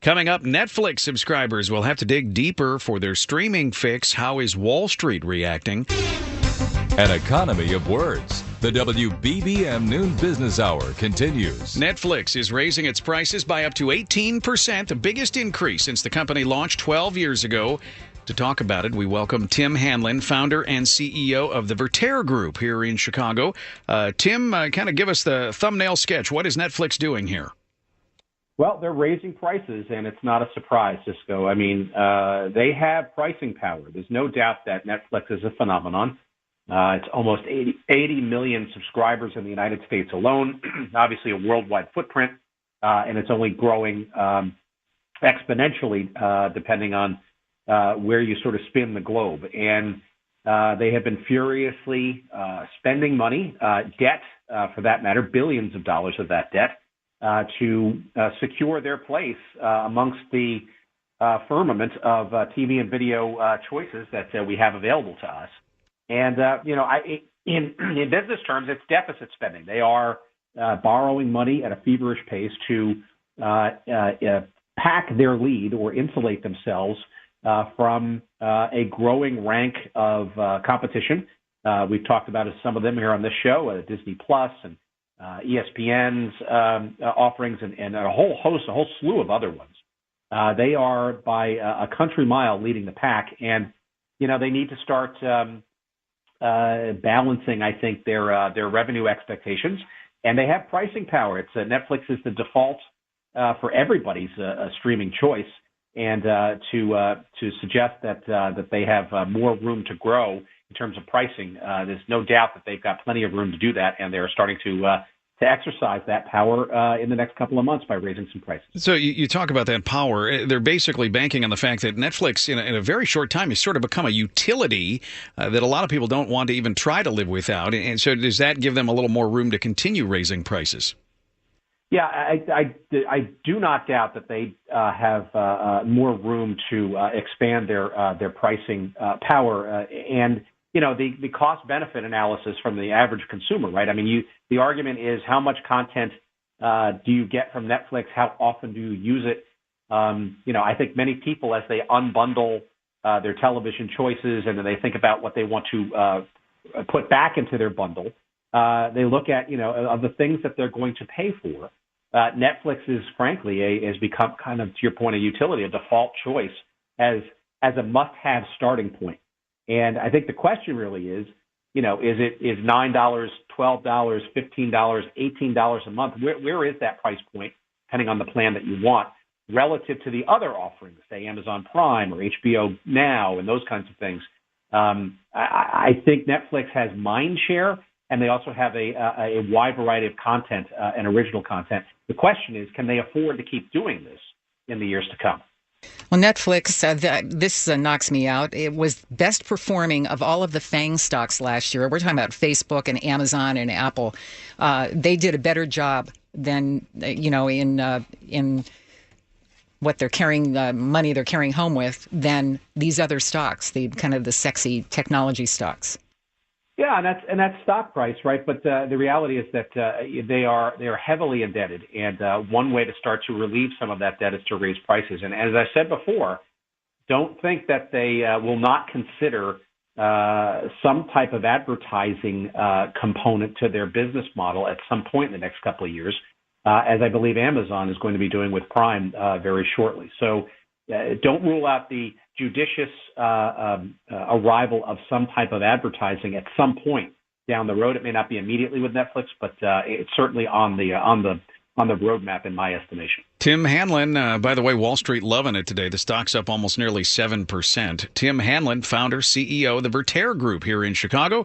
Coming up, Netflix subscribers will have to dig deeper for their streaming fix. How is Wall Street reacting? An economy of words. The WBBM Noon Business Hour continues. Netflix is raising its prices by up to 18%, the biggest increase since the company launched 12 years ago. To talk about it, we welcome Tim Hanlon, founder and CEO of the Vertere Group here in Chicago. Tim, kind of give us the thumbnail sketch. What is Netflix doing here? Well, they're raising prices, and it's not a surprise, Cisco. I mean, they have pricing power. There's no doubt that Netflix is a phenomenon. It's almost 80 million subscribers in the United States alone, obviously a worldwide footprint, and it's only growing exponentially depending on where you sort of spin the globe. And they have been furiously spending money, debt for that matter, billions of dollars of that debt, to secure their place amongst the firmament of TV and video choices that we have available to us. And, in business terms, it's deficit spending. They are borrowing money at a feverish pace to pack their lead or insulate themselves from a growing rank of competition. We've talked about some of them here on this show, Disney Plus and ESPN's offerings and a whole slew of other ones. They are by a country mile leading the pack, and they need to start balancing, I think, their revenue expectations, and they have pricing power. It's Netflix is the default for everybody's streaming choice, and to suggest that they have more room to grow in terms of pricing, there's no doubt that they've got plenty of room to do that, and they're starting to exercise that power in the next couple of months by raising some prices. So you talk about that power. They're basically banking on the fact that Netflix, in a very short time, has sort of become a utility that a lot of people don't want to even try to live without. And so does that give them a little more room to continue raising prices? Yeah, I do not doubt that they have more room to expand their pricing power. And the cost-benefit analysis from the average consumer, right? I mean, the argument is how much content do you get from Netflix? How often do you use it? I think many people, as they unbundle their television choices and then they think about what they want to put back into their bundle, they look at, of the things that they're going to pay for. Netflix is, frankly, has become kind of, to your point, a utility, a default choice as a must-have starting point. And I think the question really is, is $9, $12, $15, $18 a month? Where is that price point, depending on the plan that you want, relative to the other offerings, say Amazon Prime or HBO Now and those kinds of things? I think Netflix has mind share, and they also have a wide variety of content and original content. The question is, can they afford to keep doing this in the years to come? Well, Netflix, this knocks me out. It was best performing of all of the FANG stocks last year. We're talking about Facebook and Amazon and Apple. They did a better job than, in what they're carrying, money they're carrying home with, than these other stocks, the kind of the sexy technology stocks. Yeah, and that's stock price, right? But the reality is that they are heavily indebted, and one way to start to relieve some of that debt is to raise prices. And as I said before, don't think that they will not consider some type of advertising component to their business model at some point in the next couple of years, as I believe Amazon is going to be doing with Prime very shortly. So don't rule out the judicious arrival of some type of advertising at some point down the road. It may not be immediately with Netflix, but it's certainly on the roadmap in my estimation. Tim Hanlon, by the way, Wall Street loving it today. The stock's up almost nearly 7%. Tim Hanlon, founder, CEO of the Vertere Group here in Chicago.